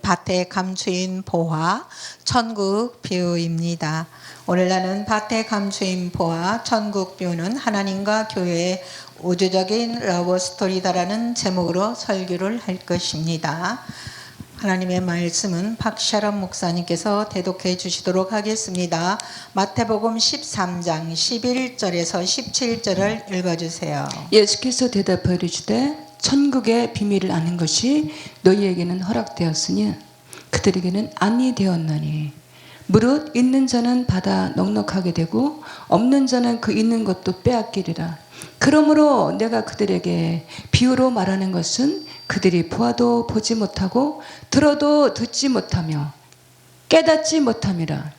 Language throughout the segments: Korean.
밭의 감추인 보화 천국 뷰입니다. 오늘날은 밭의 감추인 보화 천국 뷰는 하나님과 교회의 우주적인 러브 스토리다라는 제목으로 설교를 할 것입니다. 하나님의 말씀은 박샤럼 목사님께서 대독해 주시도록 하겠습니다. 마태복음 13장 11절에서 17절을 읽어주세요. 예수께서 대답하여 이르시되 천국의 비밀을 아는 것이 너희에게는 허락되었으니 그들에게는 아니 되었나니 무릇 있는 자는 받아 넉넉하게 되고 없는 자는 그 있는 것도 빼앗기리라. 그러므로 내가 그들에게 비유로 말하는 것은 그들이 보아도 보지 못하고 들어도 듣지 못하며 깨닫지 못함이라.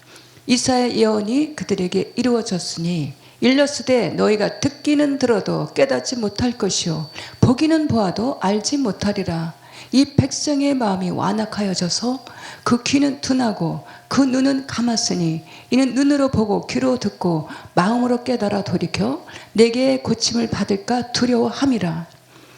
이사야의 예언이 그들에게 이루어졌으니 일렀으되 너희가 듣기는 들어도 깨닫지 못할 것이요 보기는 보아도 알지 못하리라. 이 백성의 마음이 완악하여져서 그 귀는 둔하고 그 눈은 감았으니 이는 눈으로 보고 귀로 듣고 마음으로 깨달아 돌이켜 내게 고침을 받을까 두려워함이라.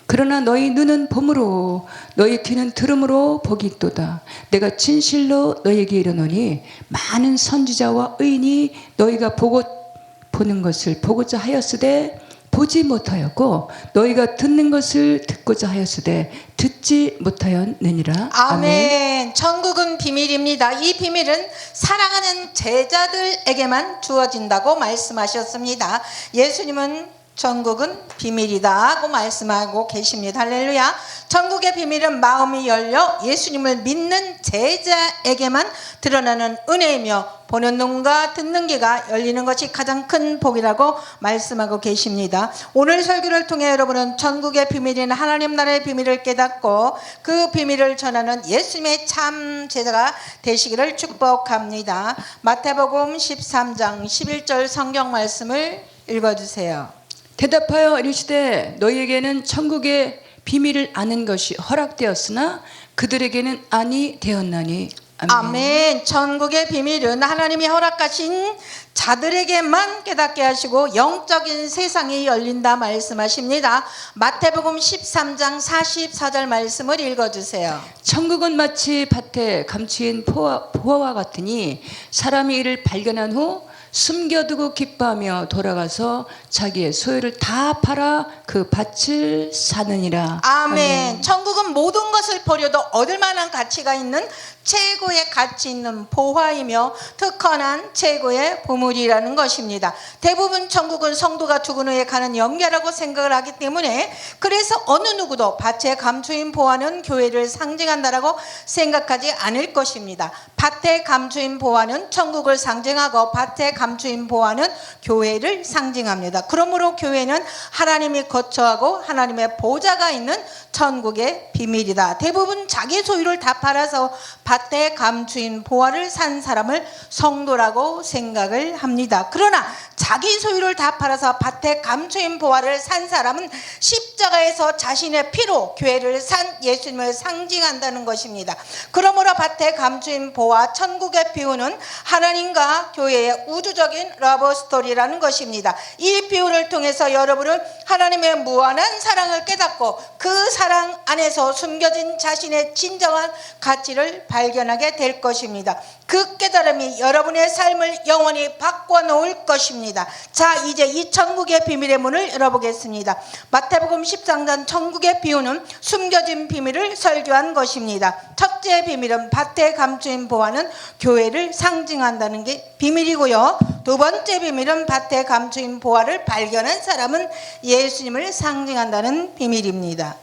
그러나 너희 눈은 봄으로 너희 귀는 들음으로 복이 있도다. 내가 진실로 너희에게 이르노니 많은 선지자와 의인이 너희가 보는 것을 보고자 하였으되 보지 못하였고 너희가 듣는 것을 듣고자 하였으되 듣지 못하였느니라. 아멘. 천국은 비밀입니다. 이 비밀은 사랑하는 제자들에게만 주어진다고 말씀하셨습니다. 예수님은 천국은 비밀이다 하고 말씀하고 계십니다. 할렐루야. 천국의 비밀은 마음이 열려 예수님을 믿는 제자에게만 드러나는 은혜이며 보는 눈과 듣는 귀가 열리는 것이 가장 큰 복이라고 말씀하고 계십니다. 오늘 설교를 통해 여러분은 천국의 비밀인 하나님 나라의 비밀을 깨닫고 그 비밀을 전하는 예수님의 참 제자가 되시기를 축복합니다. 마태복음 13장 11절 성경 말씀을 읽어주세요. 대답하여 이르시되 너희에게는 천국의 비밀을 아는 것이 허락되었으나 그들에게는 아니 되었나니. 아멘. 아멘. 천국의 비밀은 하나님이 허락하신 자들에게만 깨닫게 하시고 영적인 세상이 열린다 말씀하십니다. 마태복음 13장 44절 말씀을 읽어주세요. 천국은 마치 밭에 감추인 보화와 같으니 사람이 이를 발견한 후 숨겨두고 기뻐하며 돌아가서 자기의 소유를 다 팔아 그 밭을 사느니라. 아멘. 천국은 모든 것을 버려도 얻을 만한 가치가 있는 최고의 가치 있는 보화이며 특허난 최고의 보물이라는 것입니다. 대부분 천국은 성도가 죽은 후에 가는 영계라고 생각을 하기 때문에 그래서 어느 누구도 밭에 감추인 보화는 교회를 상징한다라고 생각하지 않을 것입니다. 밭에 감추인 보화는 천국을 상징하고 밭에 감추인 보화는 교회를 상징합니다. 그러므로 교회는 하나님이 거처하고 하나님의 보좌가 있는 천국의 비밀이다. 대부분 자기 소유를 다 팔아서 밭에 감추인 보화를 산 사람을 성도라고 생각을 합니다. 그러나 자기 소유를 다 팔아서 밭에 감추인 보화를 산 사람은 십자가에서 자신의 피로 교회를 산 예수님을 상징한다는 것입니다. 그러므로 밭에 감추인 보화 천국의 비유는 하나님과 교회의 우주적인 러브 스토리라는 것입니다. 이 비유를 통해서 여러분은 하나님의 무한한 사랑을 깨닫고 그 사랑 안에서 숨겨진 자신의 진정한 가치를 발견하게 될 것입니다. 그 깨달음이 여러분의 삶을 영원히 바꿔놓을 것입니다. 자, 이제 이 천국의 비밀의 문을 열어보겠습니다. 마태복음 13장 천국의 비유는 숨겨진 비밀을 설교한 것입니다. 첫째 비밀은 밭에 감추인 보화는 교회를 상징한다는 게 비밀이고요. 두 번째 비밀은 밭에 감추인 보화를 발견한 사람은 예수님을 상징한다는 비밀입니다.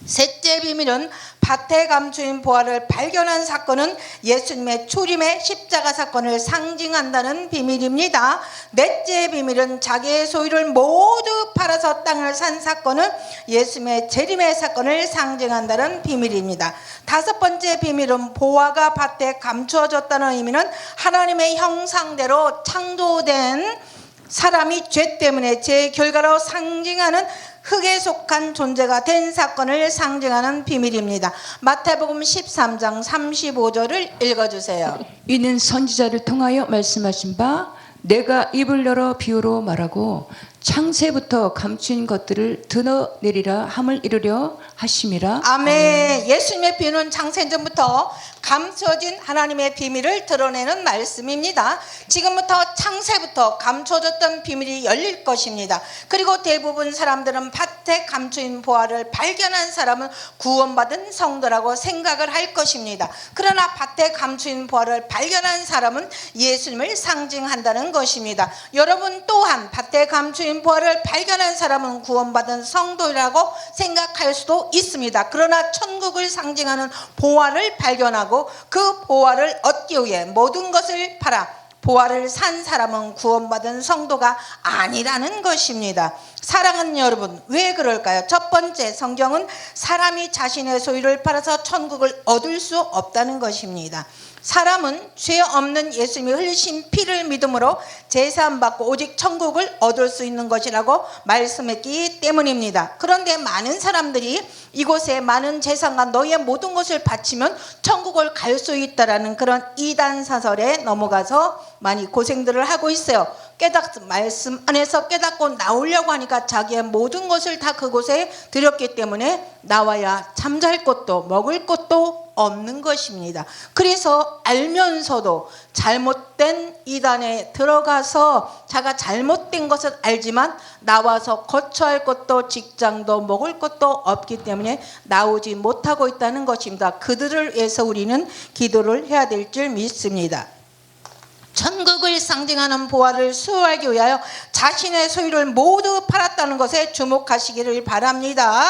셋째 비밀은 밭에 감추인 보화를 발견한 사건은 예수님의 초림의 십자가 사건을 상징한다는 비밀입니다. 넷째 비밀은 자기의 소유를 모두 팔아서 땅을 산 사건은 예수님의 재림의 사건을 상징한다는 비밀입니다. 다섯 번째 비밀은 보화가 밭에 감추어졌다는 의미는 하나님의 형상대로 창조된 사람이 죄 때문에 죄의 결과로 상징하는 흙에 속한 존재가 된 사건을 상징하는 비밀입니다. 마태복음 13장 35절을 읽어주세요. 이는 선지자를 통하여 말씀하신 바 내가 입을 열어 비유로 말하고 창세부터 감추인 것들을 드러내리라 함을 이루려 하심이라. 아멘. 예수님의 비유는 창세전부터 감춰진 하나님의 비밀을 드러내는 말씀입니다. 지금부터 창세부터 감춰졌던 비밀이 열릴 것입니다. 그리고 대부분 사람들은 밭에 감추인 보화를 발견한 사람은 구원받은 성도라고 생각을 할 것입니다. 그러나 밭에 감추인 보화를 발견한 사람은 예수님을 상징한다는 것입니다. 여러분 또한 밭에 감추인 보화를 발견한 사람은 구원받은 성도라고 생각할 수도 있습니다. 그러나 천국을 상징하는 보화를 발견하고 그 보화를 얻기 위해 모든 것을 팔아 보화를 산 사람은 구원받은 성도가 아니라는 것입니다. 사랑하는 여러분, 왜 그럴까요? 첫 번째, 성경은 사람이 자신의 소유를 팔아서 천국을 얻을 수 없다는 것입니다. 사람은 죄 없는 예수님이 흘리신 피를 믿음으로 제사함받고 오직 천국을 얻을 수 있는 것이라고 말씀했기 때문입니다. 그런데 많은 사람들이 이곳에 많은 재산과 너희의 모든 것을 바치면 천국을 갈 수 있다라는 그런 이단 사설에 넘어가서 많이 고생들을 하고 있어요. 말씀 안에서 깨닫고 나오려고 하니까 자기의 모든 것을 다 그곳에 드렸기 때문에 나와야 잠잘 곳도 먹을 곳도 없는 것입니다. 그래서 알면서도 잘못된 이단에 들어가서 자가 잘못된 것을 알지만 나와서 거처할 것도 직장도 먹을 것도 없기 때문에 나오지 못하고 있다는 것입니다. 그들을 위해서 우리는 기도를 해야 될 줄 믿습니다. 천국을 상징하는 보화를 수호하기 위하여 자신의 소유를 모두 팔았다는 것에 주목하시기를 바랍니다.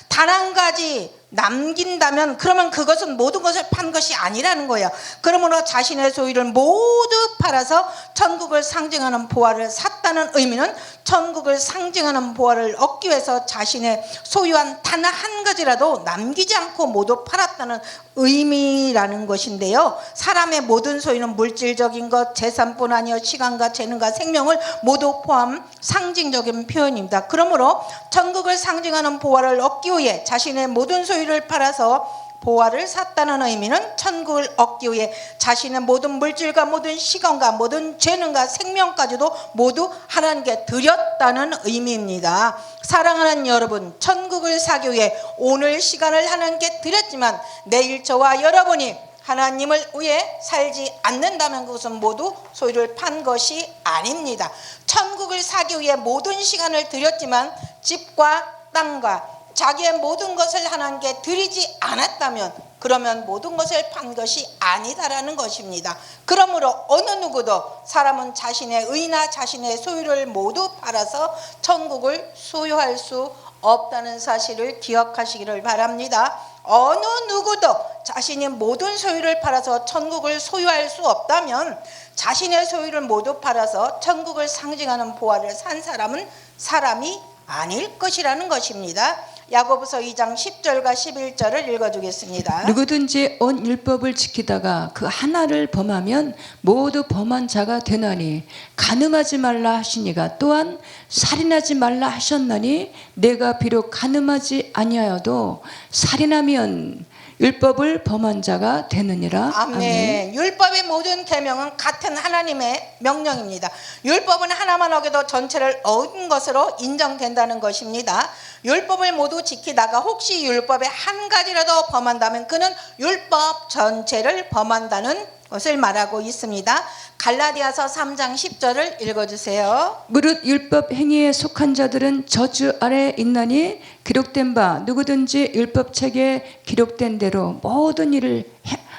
단 한 가지 남긴다면 그러면 그것은 모든 것을 판 것이 아니라는 거예요. 그러므로 자신의 소유를 모두 팔아서 천국을 상징하는 보화를 샀다는 의미는 천국을 상징하는 보화를 얻기 위해서 자신의 소유한 단 한 가지라도 남기지 않고 모두 팔았다는 의미라는 것인데요. 사람의 모든 소유는 물질적인 것, 재산뿐 아니여 시간과 재능과 생명을 모두 포함 상징적인 표현입니다. 그러므로 천국을 상징하는 보화를 얻기 위해 자신의 모든 소유를 팔아서 보화를 샀다는 의미는 천국을 얻기 위해 자신의 모든 물질과 모든 시간과 모든 재능과 생명까지도 모두 하나님께 드렸다는 의미입니다. 사랑하는 여러분, 천국을 사기 위해 오늘 시간을 하나님께 드렸지만 내일 저와 여러분이 하나님을 위해 살지 않는다면 그것은 모두 소유를 판 것이 아닙니다. 천국을 사기 위해 모든 시간을 드렸지만 집과 땅과 자기의 모든 것을 하나님께 드리지 않았다면 그러면 모든 것을 판 것이 아니다라는 것입니다. 그러므로 어느 누구도 사람은 자신의 의나 자신의 소유를 모두 팔아서 천국을 소유할 수 없다는 사실을 기억하시기를 바랍니다. 어느 누구도 자신이 모든 소유를 팔아서 천국을 소유할 수 없다면 자신의 소유를 모두 팔아서 천국을 상징하는 보화를 산 사람은 사람이 아닐 것이라는 것입니다. 야고보서 2장 10절과 11절을 읽어주겠습니다. 누구든지 온 율법을 지키다가 그 하나를 범하면 모두 범한 자가 되나니 간음하지 말라 하시니가 또한 살인하지 말라 하셨나니 내가 비록 간음하지 아니하여도 살인하면 율법을 범한 자가 되느니라. 아멘. 율법의 모든 계명은 같은 하나님의 명령입니다. 율법은 하나만 어겨도 전체를 얻은 것으로 인정된다는 것입니다. 율법을 모두 지키다가 혹시 율법의 한 가지라도 범한다면 그는 율법 전체를 범한다는 것을 말하고 있습니다. 갈라디아서 3장 10절을 읽어주세요. 무릇 율법 행위에 속한 자들은 저주 아래 있나니 기록된 바 누구든지 율법책에 기록된 대로 모든 일을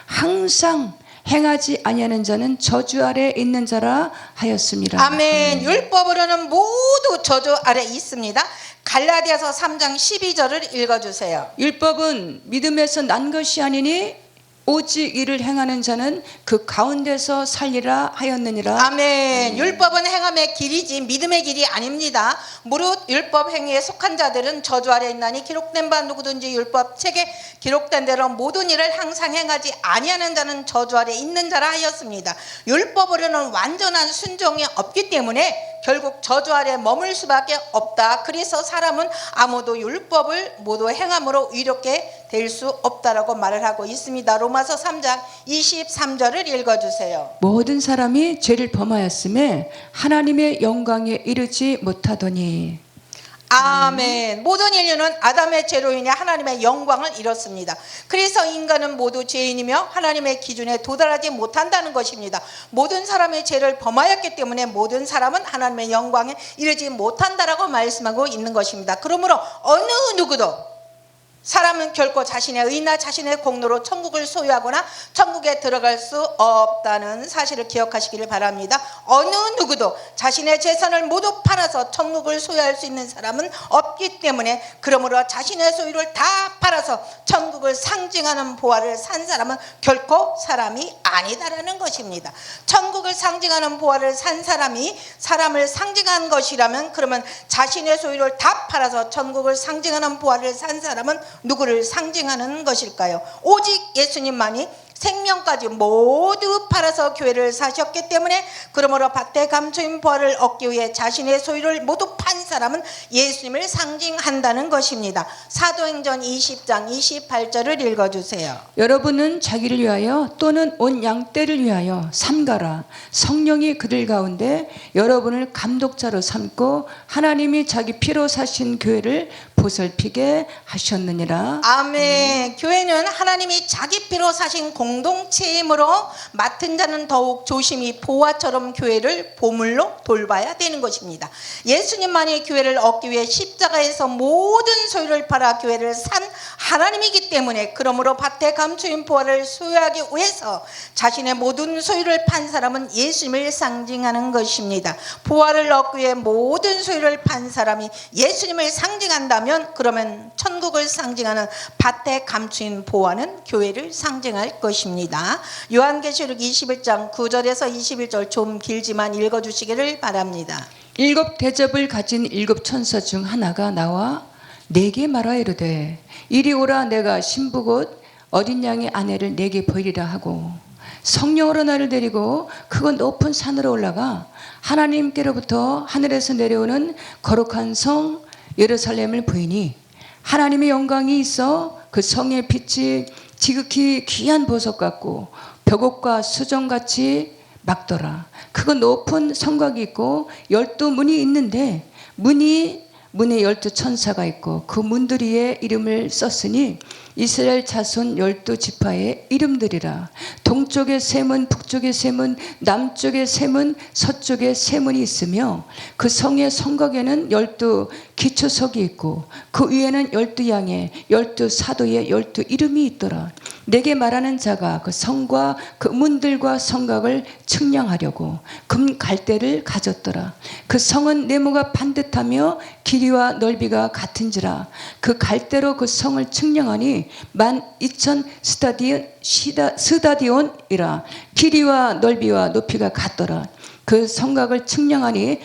항상 행하지 아니하는 자는 저주 아래 있는 자라 하였습니다. 아멘. 율법으로는 모두 저주 아래 있습니다. 갈라디아서 3장 12절을 읽어주세요. 율법은 믿음에서 난 것이 아니니 오직 이를 행하는 자는 그 가운데서 살리라 하였느니라. 아멘. 율법은 행함의 길이지 믿음의 길이 아닙니다. 무릇 율법 행위에 속한 자들은 저주 아래 있나니 기록된 바 누구든지 율법 책에 기록된 대로 모든 일을 항상 행하지 아니하는 자는 저주 아래 있는 자라 하였습니다. 율법으로는 완전한 순종이 없기 때문에 결국 저주 아래 머물 수밖에 없다. 그래서 사람은 아무도 율법을 모두 행함으로 이렇게 될 수 없다라고 말을 하고 있습니다. 로마서 3장 23절을 읽어주세요. 모든 사람이 죄를 범하였음에 하나님의 영광에 이르지 못하더니. 아멘. 모든 인류는 아담의 죄로 인해 하나님의 영광을 잃었습니다. 그래서 인간은 모두 죄인이며 하나님의 기준에 도달하지 못한다는 것입니다. 모든 사람의 죄를 범하였기 때문에 모든 사람은 하나님의 영광에 이르지 못한다라고 말씀하고 있는 것입니다. 그러므로 어느 누구도 사람은 결코 자신의 의나 자신의 공로로 천국을 소유하거나 천국에 들어갈 수 없다는 사실을 기억하시기를 바랍니다. 어느 누구도 자신의 재산을 모두 팔아서 천국을 소유할 수 있는 사람은 없기 때문에, 그러므로 자신의 소유를 다 팔아서 천국을 상징하는 보화를 산 사람은 결코 사람이 아니다라는 것입니다. 천국을 상징하는 보화를 산 사람이 사람을 상징한 것이라면, 그러면 자신의 소유를 다 팔아서 천국을 상징하는 보화를 산 사람은 누구를 상징하는 것일까요? 오직 예수님만이 생명까지 모두 팔아서 교회를 사셨기 때문에, 그러므로 밭에 감추인 보화를 얻기 위해 자신의 소유를 모두 판 사람은 예수님을 상징한다는 것입니다. 사도행전 20장 28절을 읽어주세요. 여러분은 자기를 위하여 또는 온 양떼를 위하여 삼가라. 성령이 그들 가운데 여러분을 감독자로 삼고 하나님이 자기 피로 사신 교회를 보살피게 하셨느니라. 아멘. 교회는 하나님이 자기 피로 사신 공동체이므로 맡은 자는 더욱 조심히 보화처럼 교회를 보물로 돌봐야 되는 것입니다. 예수님만이 교회를 얻기 위해 십자가에서 모든 소유를 팔아 교회를 산 하나님이기 때문에, 그러므로 밭에 감추인 보화를 소유하기 위해서 자신의 모든 소유를 판 사람은 예수님을 상징하는 것입니다. 보화를 얻기 위해 모든 소유를 판 사람이 예수님을 상징한다면, 그러면 천국을 상징하는 밭에 감추인 보화는 교회를 상징할 것입니다. 요한계시록 21장 9절에서 21절 좀 길지만 읽어주시기를 바랍니다. 일곱 대접을 가진 일곱 천사 중 하나가 나와 내게 말하 이르되 이리 오라. 내가 신부 곧 어린 양의 아내를 내게 보이리라 하고, 성령으로 나를 데리고 크고 높은 산으로 올라가 하나님께로부터 하늘에서 내려오는 거룩한 성 예루살렘을 보이니, 하나님의 영광이 있어 그 성의 빛이 지극히 귀한 보석 같고 벽옥과 수정같이 막더라. 크고 높은 성곽이 있고 12문이 있는데 문에 12천사가 있고 그 문들이에 이름을 썼으니 이스라엘 자손 12지파의 이름들이라. 동쪽에 세 문, 북쪽에 세 문, 남쪽에 세 문, 서쪽에 세 문이 있으며 그 성의 성곽에는 12 기초석이 있고 그 위에는 12양의 12사도의 12 이름이 있더라. 내게 말하는 자가 그 성과 그 문들과 성곽을 측량하려고 금 갈대를 가졌더라. 그 성은 네모가 반듯하며 길이와 넓이가 같은지라. 그 갈대로 그 성을 측량하니 12,000 스다디온이라. 길이와 넓이와 높이가 같더라. 그 성곽을 측량하니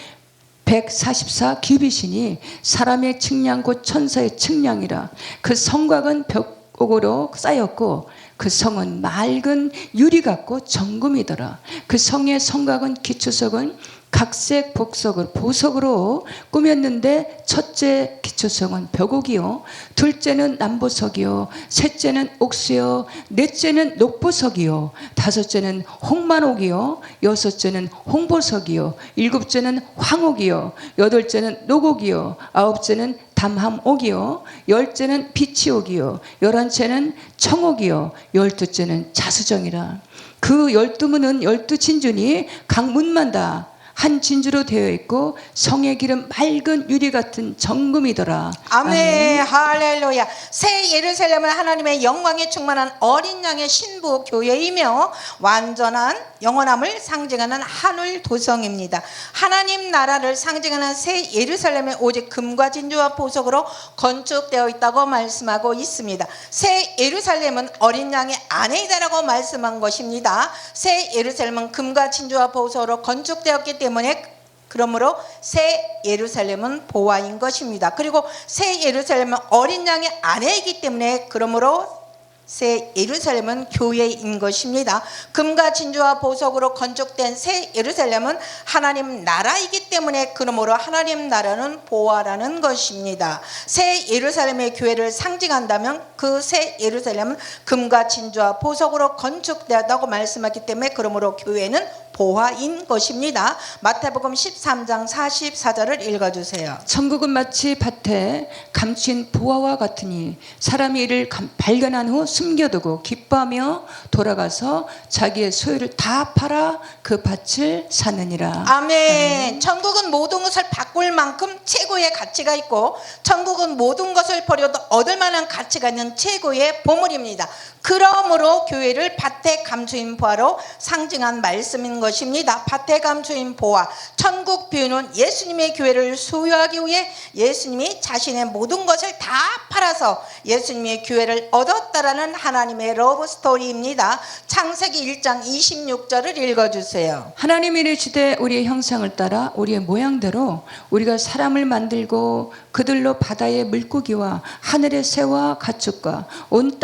144 규빗이니 사람의 측량 곧 천사의 측량이라. 그 성곽은 벽옥으로 쌓였고 그 성은 맑은 유리 같고 정금이더라. 그 성의 성곽은 기초석은 각색 보석으로 꾸몄는데, 첫째 기초석은 벽옥이요, 둘째는 남보석이요, 셋째는 옥수요, 넷째는 녹보석이요, 다섯째는 홍만옥이요, 여섯째는 홍보석이요, 일곱째는 황옥이요, 여덟째는 녹옥이요, 아홉째는 담함옥이요, 열째는 비치옥이요, 11채는 청옥이요, 12채는 자수정이라. 그 12문은 12진주니 각 문마다 한 진주로 되어 있고 성의 길은 맑은 유리 같은 정금이더라. 아멘. 할렐루야. 새 예루살렘은 하나님의 영광에 충만한 어린 양의 신부 교회이며 완전한 영원함을 상징하는 하늘 도성입니다. 하나님 나라를 상징하는 새 예루살렘은 오직 금과 진주와 보석으로 건축되어 있다고 말씀하고 있습니다. 새 예루살렘은 어린 양의 아내이다라고 말씀한 것입니다. 새 예루살렘은 금과 진주와 보석으로 건축되었기 때문에, 그러므로 새 예루살렘은 보화인 것입니다. 그리고 새 예루살렘은 어린 양의 아내이기 때문에, 그러므로 새 예루살렘은 교회인 것입니다. 금과 진주와 보석으로 건축된 새 예루살렘은 하나님 나라이기 때문에 그러므로 하나님 나라는 보화라는 것입니다. 새 예루살렘의 교회를 상징한다면 그 새 예루살렘은 금과 진주와 보석으로 건축되었다고 말씀하기 때문에 그러므로 교회는 보화인 것입니다. 마태복음 13장 44절을 읽어주세요. 천국은 마치 밭에 감춘 보화와 같으니 사람이 이를 발견한 후 숨겨두고 기뻐하며 돌아가서 자기의 소유를 다 팔아 그 밭을 사느니라. 아멘. 천국은 모든 것을 바꿀 만큼 최고의 가치가 있고 천국은 모든 것을 버려도 얻을 만한 가치가 있는 최고의 보물입니다. 그러므로 교회를 밭에 감추인 보화로 상징한 말씀인 것입니다. 밭에 감추인 보화. 천국 비유는 예수님의 교회를 소유하기 위해 예수님이 자신의 모든 것을 다 팔아서 예수님의 교회를 얻었다라는 하나님의 러브 스토리입니다. 창세기 1장 26절을 읽어주세요. 하나님이 이르시되 우리의 형상을 따라 우리의 모양대로 우리가 사람을 만들고 그들로 바다의 물고기와 하늘의 새와 가축과 온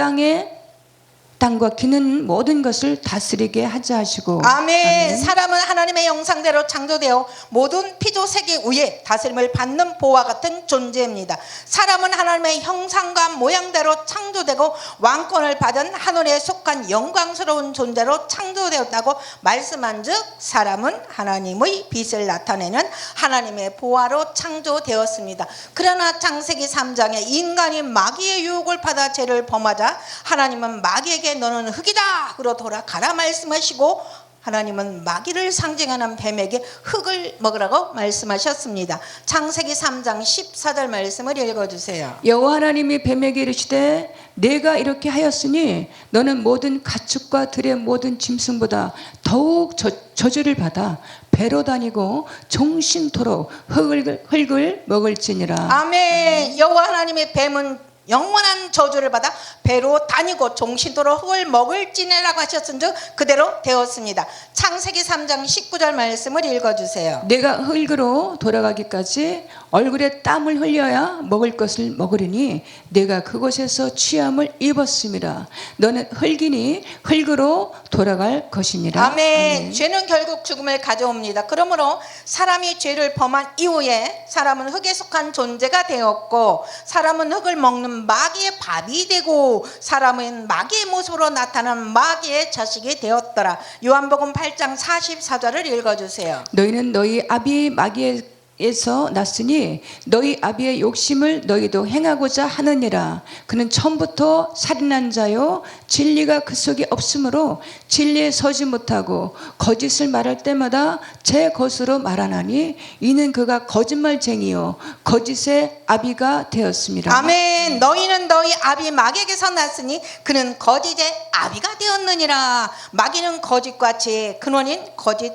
땅과 기는 모든 것을 다스리게 하자 하시고. 아멘. 사람은 하나님의 형상대로 창조되어 모든 피조 세계 위에 다스림을 받는 보화 같은 존재입니다. 사람은 하나님의 형상과 모양대로 창조되고 왕권을 받은 하늘에 속한 영광스러운 존재로 창조되었다고 말씀한즉 사람은 하나님의 빛을 나타내는 하나님의 보화로 창조되었습니다. 그러나 창세기 3장에 인간이 마귀의 유혹을 받아 죄를 범하자 하나님은 마귀에게 너는 흙이다 그러 돌아가라 말씀하시고 하나님은 마귀를 상징하는 뱀에게 흙을 먹으라고 말씀하셨습니다. 창세기 3장 14절 말씀을 읽어주세요. 여호와 하나님이 뱀에게 이르시되 내가 이렇게 하였으니 너는 모든 가축과 들의 모든 짐승보다 더욱 저주를 받아 배로 다니고 종신토록 흙을 먹을지니라. 아멘. 여호와 하나님의 뱀은 영원한 저주를 받아 배로 다니고 종신토록 흙을 먹을지니라고 하셨은즉 그대로 되었습니다. 창세기 3장 19절 말씀을 읽어주세요. 내가 흙으로 돌아가기까지 얼굴에 땀을 흘려야 먹을 것을 먹으리니 내가 그곳에서 취함을 입었음이라. 너는 흙이니 흙으로 돌아갈 것이니라. 아멘. 죄는 결국 죽음을 가져옵니다. 그러므로 사람이 죄를 범한 이후에 사람은 흙에 속한 존재가 되었고 사람은 흙을 먹는 마귀의 밥이 되고 사람은 마귀의 모습으로 나타나는 마귀의 자식이 되었더라. 요한복음 8장 44절을 읽어주세요. 너희는 너희 아비 마귀에서 났으니 너희 아비의 욕심을 너희도 행하고자 하느니라. 그는 처음부터 살인한 자요 진리가 그 속에 없으므로 진리에 서지 못하고 거짓을 말할 때마다 제 것으로 말하나니 이는 그가 거짓말쟁이요 거짓의 아비가 되었습니다. 아멘. 너희는 너희 아비 마귀에게서 났으니 그는 거짓의 아비가 되었느니라. 마귀는 거짓과 죄의 근원인 거짓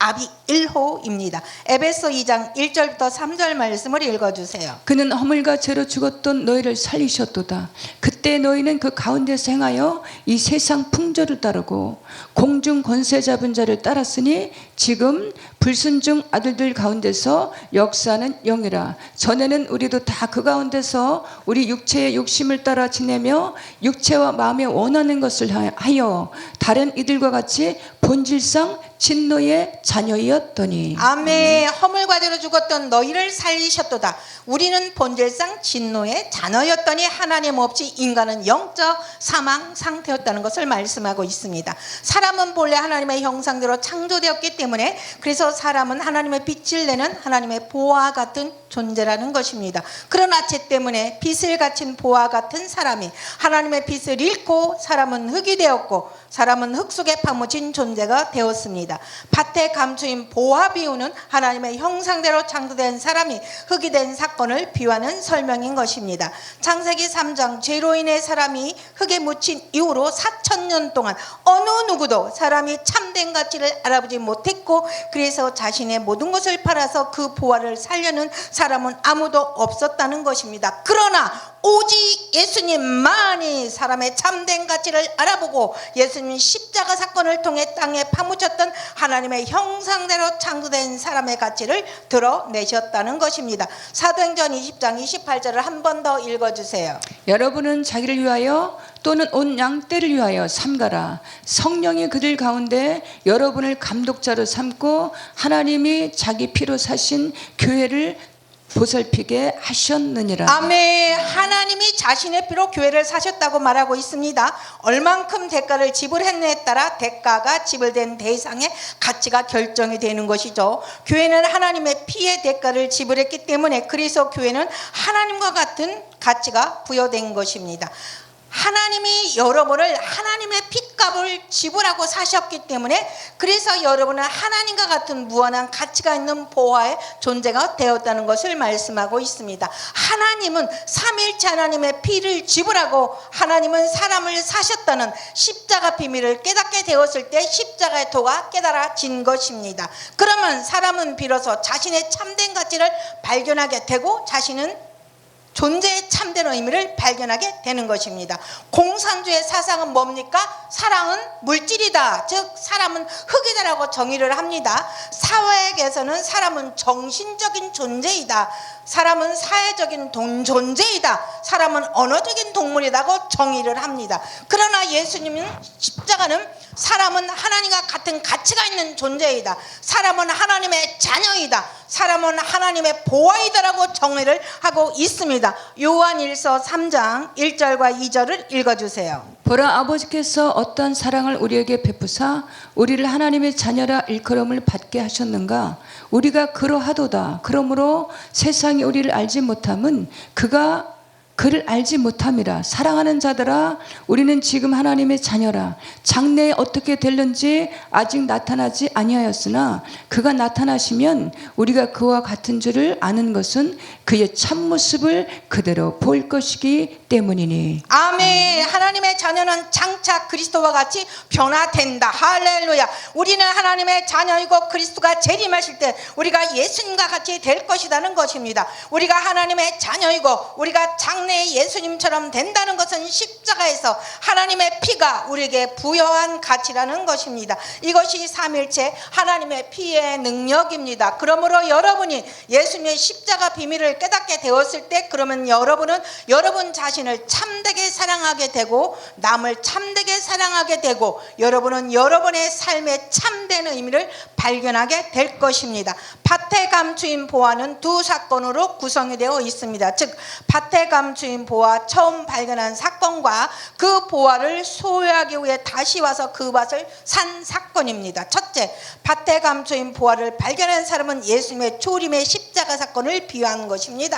아비 1호입니다. 에베소 2장 1절부터 3절 말씀을 읽어주세요. 그는 허물과 죄로 죽었던 너희를 살리셨도다. 그때 너희는 그 가운데서 행하여 이 세상 풍조를 따르고 공중 권세 잡은 자를 따랐으니 지금 불순종 아들들 가운데서 역사하는 영이라. 전에는 우리도 다 그 가운데서 우리 육체의 욕심을 따라 지내며 육체와 마음에 원하는 것을 하여 다른 이들과 같이 본질상 진노의 자녀이었더니. 아멘. 허물과 죄로 죽었던 너희를 살리셨도다. 우리는 본질상 진노의 자녀였더니 하나님 없이 인간은 영적 사망 상태였다는 것을 말씀하고 있습니다. 사람은 본래 하나님의 형상대로 창조되었기 때문에 그래서 사람은 하나님의 빛을 내는 하나님의 보화 같은 존재라는 것입니다. 그러나 죄 때문에 빛을 갖춘 보화 같은 사람이 하나님의 빛을 잃고 사람은 흙이 되었고 사람은 흙 속에 파묻힌 존재가 되었습니다. 밭에 감추인 보화 비유는 하나님의 형상대로 창조된 사람이 흙이 된 사건을 비유하는 설명인 것입니다. 창세기 3장 죄로 인해 사람이 흙에 묻힌 이후로 4,000년 동안 어느 누구도 사람이 참된 가치를 알아보지 못했고 그래서 자신의 모든 것을 팔아서 그 보화를 살려는 사람은 아무도 없었다는 것입니다. 그러나 오직 예수님만이 사람의 참된 가치를 알아보고 예수님 십자가 사건을 통해 땅에 파묻혔던 하나님의 형상대로 창조된 사람의 가치를 드러내셨다는 것입니다. 사도행전 20장 28절을 한 번 더 읽어주세요. 여러분은 자기를 위하여 또는 온 양떼를 위하여 삼가라. 성령이 그들 가운데 여러분을 감독자로 삼고 하나님이 자기 피로 사신 교회를 보살피게 하셨느니라. 아멘. 하나님이 자신의 피로 교회를 사셨다고 말하고 있습니다. 얼만큼 대가를 지불했느냐에 따라 대가가 지불된 대상의 가치가 결정이 되는 것이죠. 교회는 하나님의 피의 대가를 지불했기 때문에 그래서 교회는 하나님과 같은 가치가 부여된 것입니다. 하나님이 여러분을 하나님의 핏값을 지불하고 사셨기 때문에 그래서 여러분은 하나님과 같은 무한한 가치가 있는 보화의 존재가 되었다는 것을 말씀하고 있습니다. 하나님은 삼일체 하나님의 피를 지불하고 하나님은 사람을 사셨다는 십자가 비밀을 깨닫게 되었을 때 십자가의 도가 깨달아진 것입니다. 그러면 사람은 비로소 자신의 참된 가치를 발견하게 되고 자신은 존재의 참된 의미를 발견하게 되는 것입니다. 공산주의 사상은 뭡니까? 사랑은 물질이다. 즉 사람은 흙이다라고 정의를 합니다. 사회학에서는 사람은 정신적인 존재이다. 사람은 사회적인 존재이다. 사람은 언어적인 동물이라고 정의를 합니다. 그러나 예수님은 십자가는 사람은 하나님과 같은 가치가 있는 존재이다. 사람은 하나님의 자녀이다. 사람은 하나님의 보화이다라고 정의를 하고 있습니다. 요한일서 3장 1절과 2절을 읽어주세요. 보라, 아버지께서 어떤 사랑을 우리에게 베푸사 우리를 하나님의 자녀라 일컬음을 받게 하셨는가? 우리가 그러하도다. 그러므로 세상이 우리를 알지 못함은 그가 그를 알지 못함이라. 사랑하는 자들아, 우리는 지금 하나님의 자녀라. 장래에 어떻게 될는지 아직 나타나지 아니하였으나 그가 나타나시면 우리가 그와 같은 줄을 아는 것은 그의 참모습을 그대로 볼 것이기 때문이니. 아멘. 하나님의 자녀는 장차 그리스도와 같이 변화된다. 할렐루야. 우리는 하나님의 자녀이고 그리스도가 재림하실 때 우리가 예수님과 같이 될 것이라는 것입니다. 우리가 하나님의 자녀이고 우리가 장래에 예수님처럼 된다는 것은 십자가에서 하나님의 피가 우리에게 부여한 가치라는 것입니다. 이것이 삼일체 하나님의 피의 능력입니다. 그러므로 여러분이 예수님의 십자가 비밀을 깨닫게 되었을 때 그러면 여러분은 여러분 자신을 참되게 사랑하게 되고 남을 참되게 사랑하게 되고 여러분은 여러분의 삶의 참된 의미를 발견하게 될 것입니다. 밭의 감추인 보화는 두 사건으로 구성이 되어 있습니다. 즉 밭의 감추인 보화 처음 발견한 사건과 그 보화를 소유하기 위해 다시 와서 그 밭을 산 사건입니다. 첫째, 밭에 감추인 보화를 발견한 사람은 예수님의 초림의 십자가 사건을 비유한 것입니다.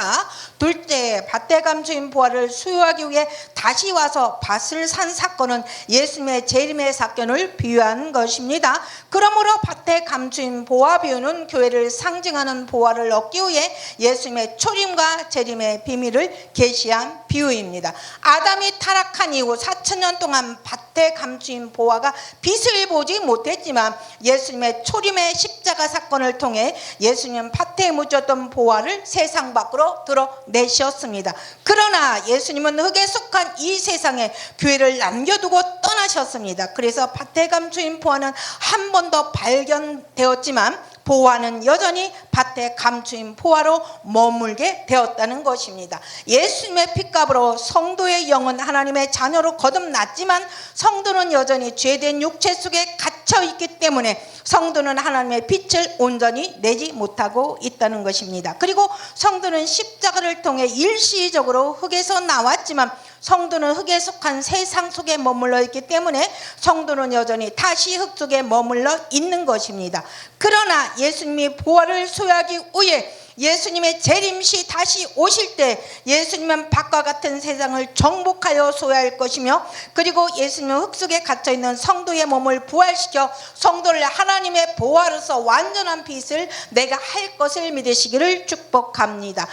둘째, 밭에 감추인 보화를 소유하기 위해 다시 와서 밭을 산 사건은 예수님의 재림의 사건을 비유한 것입니다. 그러므로 밭에 감추인 보화 비유는 교회를 상징하는 보화를 얻기 위해 예수님의 초림과 재림의 비밀을 계시한 비유입니다. 아담이 타락한 이후 4,000년 동안 밭에 감추인 보화가 빛을 보지 못했지만 예수님의 초림의 십자가 사건을 통해 예수님 밭에 묻혔던 보화를 세상 밖으로 드러내셨습니다. 그러나 예수님은 흙에 속한 이 세상에 교회를 남겨두고 떠나셨습니다. 그래서 밭에 감추인 보화는 한 번 더 발견되었지만 보화는 여전히 밭에 감추인 보화로 머물게 되었다는 것입니다. 예수님의 핏값으로 성도의 영은 하나님의 자녀로 거듭났지만 성도는 여전히 죄된 육체 속에 갇혀 있기 때문에 성도는 하나님의 빛을 온전히 내지 못하고 있다는 것입니다. 그리고 성도는 십자가를 통해 일시적으로 흙에서 나왔지만 성도는 흙에 속한 세상 속에 머물러 있기 때문에 성도는 여전히 다시 흙 속에 머물러 있는 것입니다. 그러나 예수님이 보화를 소유하기 위해 예수님의 재림시 다시 오실 때 예수님은 밭과 같은 세상을 정복하여 소유할 것이며 그리고 예수님은 흙 속에 갇혀있는 성도의 몸을 부활시켜 성도를 하나님의 보화로서 완전한 빛을 내가 할 것을 믿으시기를 축복합니다.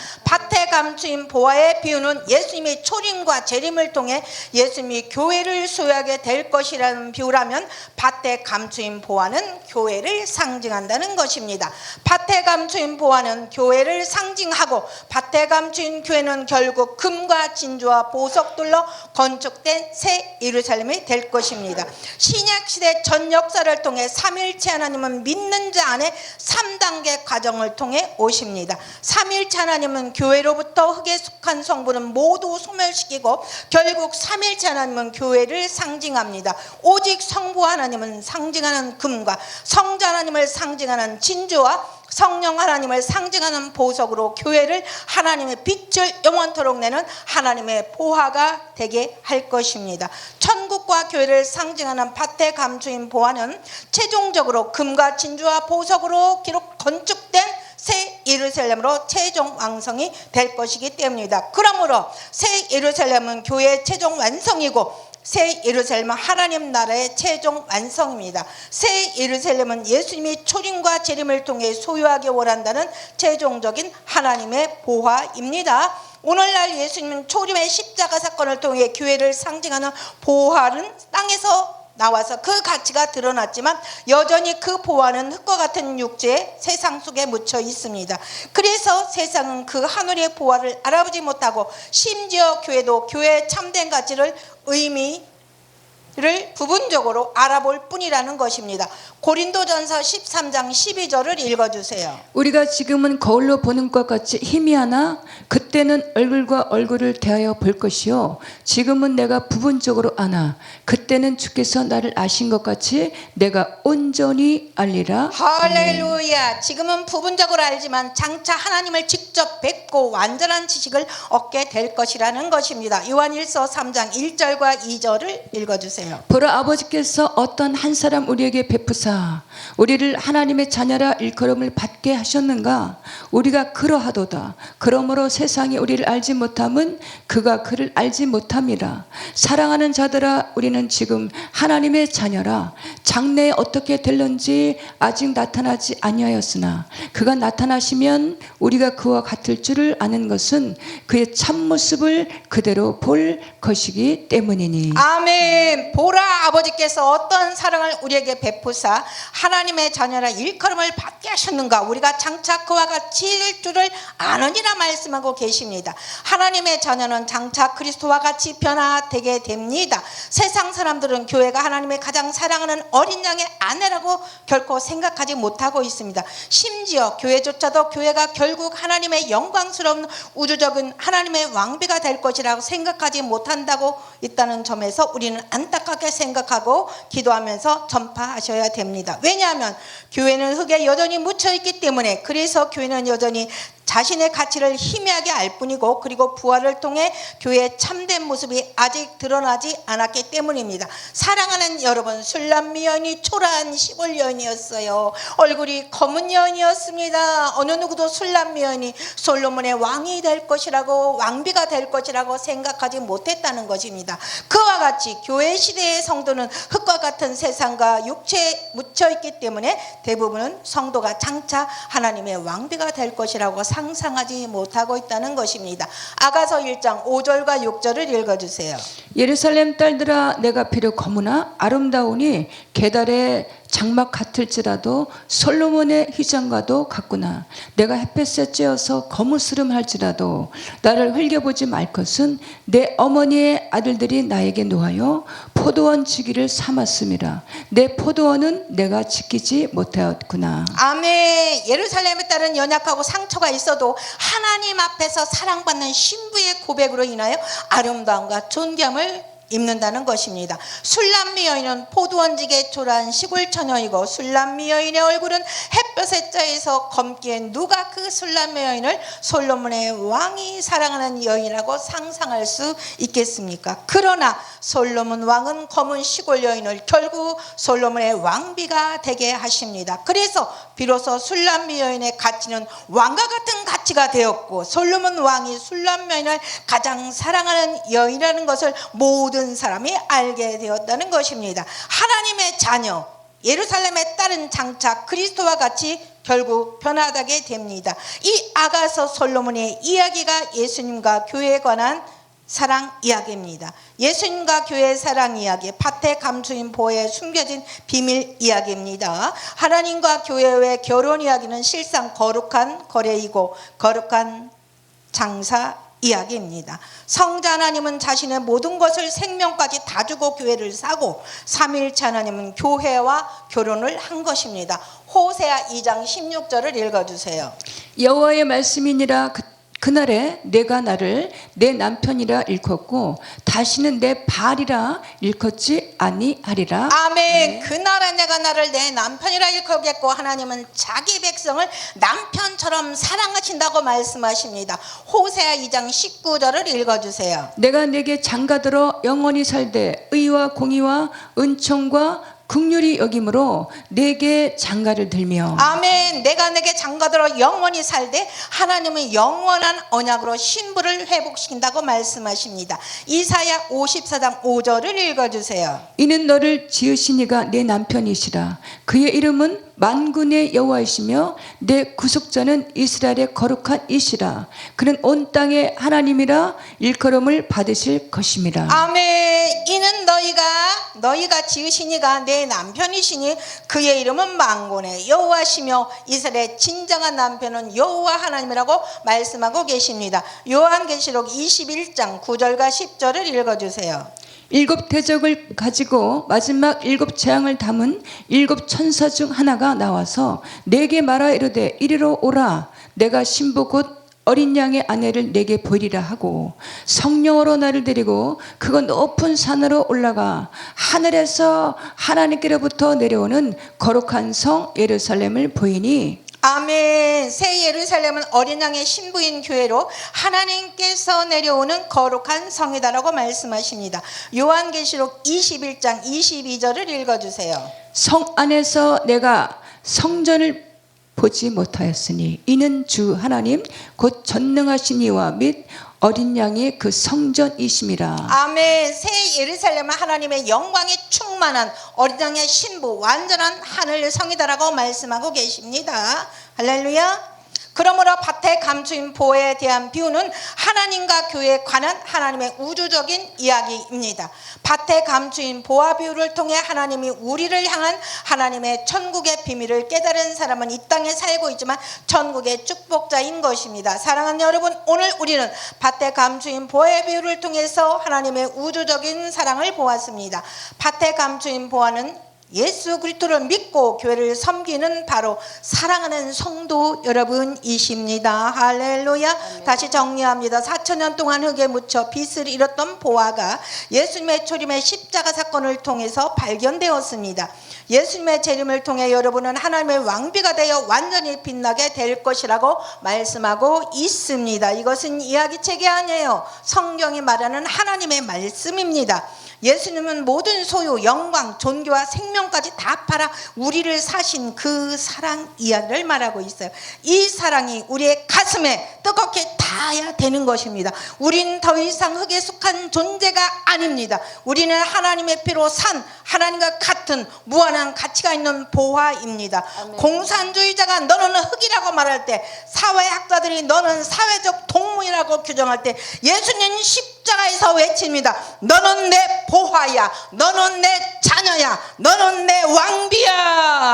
밭에 감추인 보화의 비유는 예수님이 초림과 재림을 통해 예수님이 교회를 소유하게 될 것이라는 비유라면 밭에 감추인 보화는 교회를 상징한다는 것입니다. 밭에 감추인 보화는 교회를 상징하고 밭에 감추인 교회는 결국 금과 진주와 보석들로 건축된 새 예루살렘이 될 것입니다. 신약시대 전 역사를 통해 삼일체 하나님은 믿는 자 안에 3단계 과정을 통해 오십니다. 삼일체 하나님은 교회로부터 흙에 속한 성부는 모두 소멸시키고 결국 삼일체 하나님은 교회를 상징합니다. 오직 성부 하나님은 상징하는 금과 성자 하나님을 상징하는 진주와 성령 하나님을 상징하는 보석으로 교회를 하나님의 빛을 영원토록 내는 하나님의 보화가 되게 할 것입니다. 천국과 교회를 상징하는 밭에 감추인 보화는 최종적으로 금과 진주와 보석으로 기록 건축된 새 예루살렘으로 최종 완성이 될 것이기 때문이다. 그러므로 새 예루살렘은 교회의 최종 완성이고 새 예루살렘은 하나님 나라의 최종 완성입니다. 새 예루살렘은 예수님이 초림과 재림을 통해 소유하기 원한다는 최종적인 하나님의 보화입니다. 오늘날 예수님은 초림의 십자가 사건을 통해 교회를 상징하는 보화는 땅에서 나와서 그 가치가 드러났지만 여전히 그 보화는 흙과 같은 육체에 세상 속에 묻혀 있습니다. 그래서 세상은 그 하늘의 보화를 알아보지 못하고 심지어 교회도 교회의 참된 가치를 의미를 부분적으로 알아볼 뿐이라는 것입니다. 고린도전서 13장 12절을 읽어주세요. 우리가 지금은 거울로 보는 것 같이 희미하나 그때는 얼굴과 얼굴을 대하여 볼 것이요 지금은 내가 부분적으로 아나 그때는 주께서 나를 아신 것 같이 내가 온전히 알리라. 할렐루야. 지금은 부분적으로 알지만 장차 하나님을 직접 뵙고 완전한 지식을 얻게 될 것이라는 것입니다. 요한일서 3장 1절과 2절을 읽어주세요. 보라 아버지께서 어떤 한 사람 우리에게 베푸사 우리를 하나님의 자녀라 일컬음을 받게 하셨는가. 우리가 그러하도다. 그러므로 세상이 우리를 알지 못함은 그가 그를 알지 못함이라. 사랑하는 자들아 우리는 지금 하나님의 자녀라. 장래에 어떻게 될런지 아직 나타나지 아니하였으나 그가 나타나시면 우리가 그와 같을 줄을 아는 것은 그의 참모습을 그대로 볼 것이기 때문이니. 아멘. 보라 아버지께서 어떤 사랑을 우리에게 베푸사 하나님의 자녀라 일컬음을 받게 하셨는가. 우리가 장차 그와 같이 될 줄을 아느니라 말씀하고 계십니다. 하나님의 자녀는 장차 그리스도와 같이 변화되게 됩니다. 세상 사람들은 교회가 하나님의 가장 사랑하는 어린 양의 아내라고 결코 생각하지 못하고 있습니다. 심지어 교회조차도 교회가 결국 하나님의 영광스러운 우주적인 하나님의 왕비가 될 것이라고 생각하지 못한다고 있다는 점에서 우리는 안타깝게 생각하고 기도하면서 전파하셔야 됩니다. 왜냐하면 교회는 흙에 여전히 묻혀있기 때문에. 그래서 교회는 여전히 자신의 가치를 희미하게 알 뿐이고 그리고 부활을 통해 교회의 참된 모습이 아직 드러나지 않았기 때문입니다. 사랑하는 여러분, 술람미 여인이 초라한 시골 여인이었어요. 얼굴이 검은 여인이었습니다. 어느 누구도 술람미 여인이 솔로몬의 왕이 될 것이라고 왕비가 될 것이라고 생각하지 못했다는 것입니다. 그와 같이 교회 시대의 성도는 흙과 같은 세상과 육체에 묻혀있기 때문에 대부분은 성도가 장차 하나님의 왕비가 될 것이라고 상상하지 못하고 있다는 것입니다. 아가서 1장 5절과 6절을 읽어주세요. 예루살렘 딸들아 내가 비록 거무나 아름다우니 계달의 장막 같을지라도 솔로몬의 휘장과도 같구나. 내가 햇볕에 쬐어서 거무스름할지라도 나를 흘겨보지 말 것은 내 어머니의 아들들이 나에게 노하여 포도원 지기를 삼았음이라. 내 포도원은 내가 지키지 못하였구나. 아멘. 예루살렘에 따른 연약하고 상처가 있어도 하나님 앞에서 사랑받는 신부의 고백으로 인하여 아름다움과 존귀함을 입는다는 것입니다. 술람미 여인은 포도원지기에 초라한 시골 처녀이고 술람미 여인의 얼굴은 햇볕에 쪄서 검기에 누가 그 술람미 여인을 솔로몬의 왕이 사랑하는 여인이라고 상상할 수 있겠습니까? 그러나 솔로몬 왕은 검은 시골 여인을 결국 솔로몬의 왕비가 되게 하십니다. 그래서 비로소 술람미 여인의 가치는 왕과 같은 가치가 되었고 솔로몬 왕이 술람미 여인을 가장 사랑하는 여인이라는 것을 모든 사람이 알게 되었다는 것입니다. 하나님의 자녀 예루살렘에 따른 장차 그리스도와 같이 결국 변화하게 됩니다. 이 아가서 솔로몬의 이야기가 예수님과 교회에 관한 사랑 이야기입니다. 예수님과 교회의 사랑 이야기, 밭의 감추인 보에 숨겨진 비밀 이야기입니다. 하나님과 교회의 결혼 이야기는 실상 거룩한 거래이고 거룩한 장사 이야기입니다. 성자 하나님은 자신의 모든 것을 생명까지 다 주고 교회를 사고 삼위일체 하나님은 교회와 결혼을 한 것입니다. 호세아 2장 16절을 읽어주세요. 여호와의 말씀이니라 그날에 내가 나를 내 남편이라 일컫고 다시는 내 발이라 일컫지 아니하리라. 아멘. 그날에 내가 나를 내 남편이라 일컫겠고 하나님은 자기 백성을 남편처럼 사랑하신다고 말씀하십니다. 호세아 2장 19절을 읽어주세요. 내가 내게 장가들어 영원히 살되 의와 공의와 은총과 긍휼히 여김으로 내게 장가를 들며. 아멘. 내가 내게 장가들어 영원히 살되 하나님은 영원한 언약으로 신부를 회복시킨다고 말씀하십니다. 이사야 54장 5절을 읽어주세요. 이는 너를 지으신 이가 내 남편이시라. 그의 이름은 만군의 여호와이시며 내 구속자는 이스라엘의 거룩한 이시라. 그는 온 땅의 하나님이라 일컬음을 받으실 것임이라. 아멘. 이는 너희가 지으신 이가 내 남편이시니 그의 이름은 만군의 여호와시며 이스라엘의 진정한 남편은 여호와 하나님이라고 말씀하고 계십니다. 요한계시록 21장 9절과 10절을 읽어주세요. 일곱 대적을 가지고 마지막 일곱 재앙을 담은 일곱 천사 중 하나가 나와서 내게 말하 이르되 이리로 오라. 내가 신부 곧 어린 양의 아내를 내게 보이리라 하고 성령으로 나를 데리고 그가 높은 산으로 올라가 하늘에서 하나님께로부터 내려오는 거룩한 성 예루살렘을 보이니. 아멘. 새 예루살렘은 어린 양의 신부인 교회로 하나님께서 내려오는 거룩한 성이다라고 말씀하십니다. 요한계시록 21장 22절을 읽어주세요. 성 안에서 내가 성전을 보지 못하였으니 이는 주 하나님 곧 전능하신 이와 및 어린 양이 그 성전이심이라. 아멘. 새 예루살렘은 하나님의 영광이 충만한 어린 양의 신부 완전한 하늘 성이다라고 말씀하고 계십니다. 할렐루야. 그러므로 밭에 감추인 보에 대한 비유는 하나님과 교회에 관한 하나님의 우주적인 이야기입니다. 밭에 감추인 보화 비유를 통해 하나님이 우리를 향한 하나님의 천국의 비밀을 깨달은 사람은 이 땅에 살고 있지만 천국의 축복자인 것입니다. 사랑하는 여러분, 오늘 우리는 밭에 감추인 보화의 비유를 통해서 하나님의 우주적인 사랑을 보았습니다. 밭에 감추인 보화는 예수 그리스도를 믿고 교회를 섬기는 바로 사랑하는 성도 여러분이십니다. 할렐루야. 아멘. 다시 정리합니다. 4,000년 동안 흙에 묻혀 빛을 잃었던 보화가 예수님의 초림의 십자가 사건을 통해서 발견되었습니다. 예수님의 재림을 통해 여러분은 하나님의 왕비가 되어 완전히 빛나게 될 것이라고 말씀하고 있습니다. 이것은 이야기책이 아니에요. 성경이 말하는 하나님의 말씀입니다. 예수님은 모든 소유, 영광, 존귀와 생명까지 다 팔아 우리를 사신 그 사랑 이야기를 말하고 있어요. 이 사랑이 우리의 가슴에 뜨겁게 닿아야 되는 것입니다. 우린 더 이상 흙에 속한 존재가 아닙니다. 우리는 하나님의 피로 산 하나님과 같은 무한한 가치가 있는 보화입니다. 아멘. 공산주의자가 너는 흙이라고 말할 때, 사회학자들이 너는 사회적 동물이라고 규정할 때 예수님 십자가에서 외칩니다. 너는 내 보화야. 너는 내 자녀야. 너는 내 왕비야.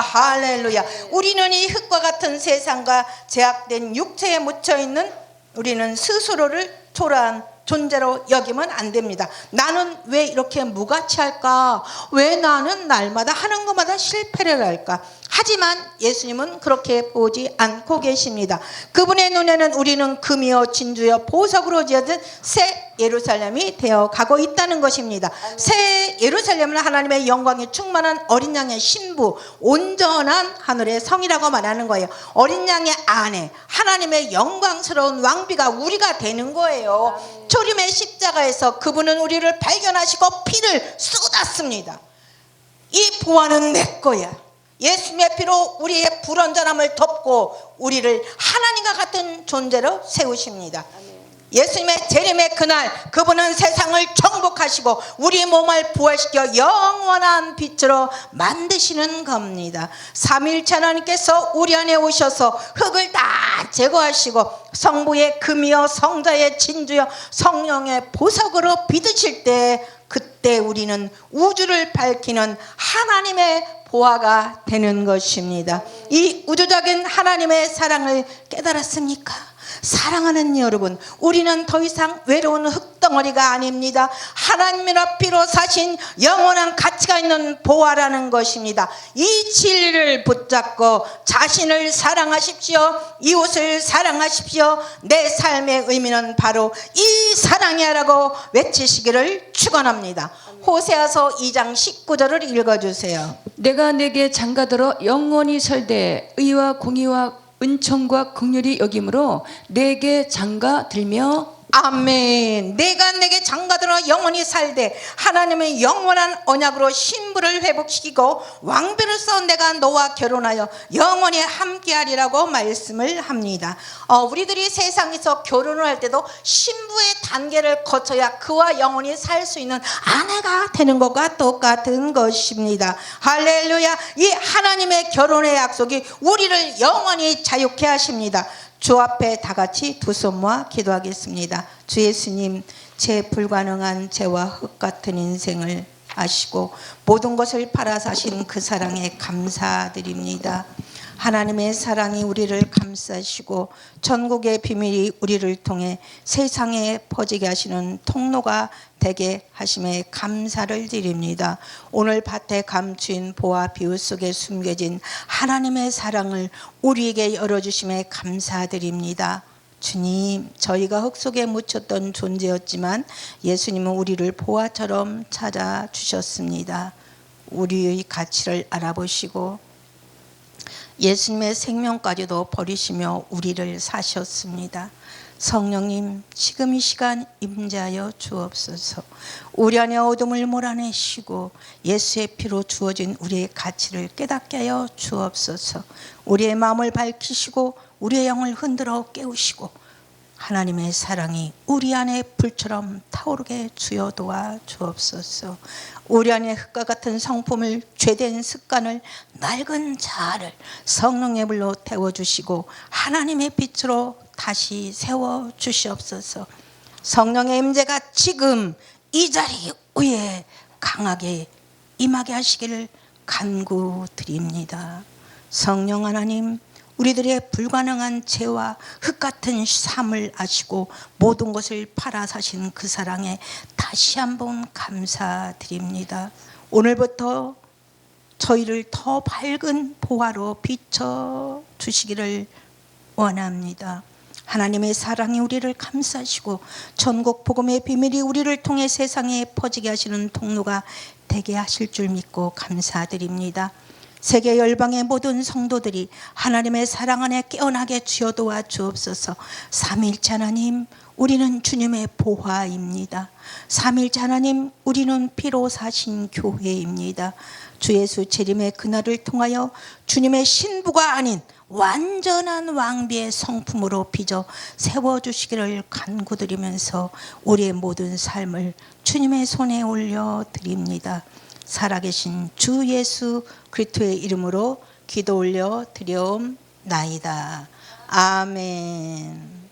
할렐루야. 우리는 이 흙과 같은 세상과 제약된 육체에 묻혀있는 우리는 스스로를 초라한 존재로 여기면 안 됩니다. 나는 왜 이렇게 무가치할까? 왜 나는 날마다 하는 것마다 실패를 할까? 하지만 예수님은 그렇게 보지 않고 계십니다. 그분의 눈에는 우리는 금이요 진주요 보석으로 지어진 새 예루살렘이 되어 가고 있다는 것입니다. 새 예루살렘은 하나님의 영광이 충만한 어린 양의 신부, 온전한 하늘의 성이라고 말하는 거예요. 어린 양의 아내, 하나님의 영광스러운 왕비가 우리가 되는 거예요. 초림의 십자가에서 그분은 우리를 발견하시고 피를 쏟았습니다. 이 보화는 내 거야. 예수님의 피로 우리의 불완전함을 덮고 우리를 하나님과 같은 존재로 세우십니다. 예수님의 재림의 그날 그분은 세상을 정복하시고 우리 몸을 부활시켜 영원한 빛으로 만드시는 겁니다. 삼위일체 하나님께서 우리 안에 오셔서 흙을 다 제거하시고 성부의 금이요 성자의 진주요 성령의 보석으로 빚으실 때 그때 우리는 우주를 밝히는 하나님의 보화가 되는 것입니다. 이 우주적인 하나님의 사랑을 깨달았습니까? 사랑하는 여러분, 우리는 더 이상 외로운 흙덩어리가 아닙니다. 하나님의 피로 사신 영원한 가치가 있는 보화라는 것입니다. 이 진리를 붙잡고 자신을 사랑하십시오. 이웃을 사랑하십시오. 내 삶의 의미는 바로 이 사랑이야라고 외치시기를 축원합니다. 호세아서 2장 19절을 읽어주세요. 내가 내게 장가들어 영원히 설대 의와 공의와 은총과 긍휼이 여김으로 내게 장가 들며 아멘. 내가 내게 장가들어 영원히 살되 하나님의 영원한 언약으로 신부를 회복시키고 왕비로서 내가 너와 결혼하여 영원히 함께하리라고 말씀을 합니다. 우리들이 세상에서 결혼을 할 때도 신부의 단계를 거쳐야 그와 영원히 살 수 있는 아내가 되는 것과 똑같은 것입니다. 할렐루야. 이 하나님의 결혼의 약속이 우리를 영원히 자유케 하십니다. 주 앞에 다 같이 두 손 모아 기도하겠습니다. 주 예수님, 제 불가능한 죄와 흙 같은 인생을 아시고 모든 것을 팔아 사신 그 사랑에 감사드립니다. 하나님의 사랑이 우리를 감싸시고 전국의 비밀이 우리를 통해 세상에 퍼지게 하시는 통로가 되게 하심에 감사를 드립니다. 오늘 밭에 감추인 보화 비유 속에 숨겨진 하나님의 사랑을 우리에게 열어주심에 감사드립니다. 주님, 저희가 흙 속에 묻혔던 존재였지만 예수님은 우리를 보화처럼 찾아주셨습니다. 우리의 가치를 알아보시고 예수님의 생명까지도 버리시며 우리를 사셨습니다. 성령님, 지금 이 시간 임재하여 주옵소서. 우리 안에 어둠을 몰아내시고 예수의 피로 주어진 우리의 가치를 깨닫게 하여 주옵소서. 우리의 마음을 밝히시고 우리의 영을 흔들어 깨우시고 하나님의 사랑이 우리 안에 불처럼 타오르게 주여 도와 주옵소서. 우리 안에 흙과 같은 성품을, 죄된 습관을, 낡은 자아를 성령의 불로 태워주시고 하나님의 빛으로 다시 세워주시옵소서. 성령의 임재가 지금 이 자리 위에 강하게 임하게 하시기를 간구드립니다. 성령 하나님, 우리들의 불가능한 죄와 흙 같은 삶을 아시고 모든 것을 팔아 사신 그 사랑에 다시 한번 감사드립니다. 오늘부터 저희를 더 밝은 보화로 비춰 주시기를 원합니다. 하나님의 사랑이 우리를 감싸시고 전국 복음의 비밀이 우리를 통해 세상에 퍼지게 하시는 통로가 되게 하실 줄 믿고 감사드립니다. 세계 열방의 모든 성도들이 하나님의 사랑 안에 깨어나게 주여 도와 주옵소서. 삼위일체 하나님, 우리는 주님의 보화입니다. 삼위일체 하나님, 우리는 피로 사신 교회입니다. 주 예수 재림의 그날을 통하여 주님의 신부가 아닌 완전한 왕비의 성품으로 빚어 세워주시기를 간구드리면서 우리의 모든 삶을 주님의 손에 올려드립니다. 살아계신 주 예수 그리스도의 이름으로 기도 올려 드려옵나이다. 아멘.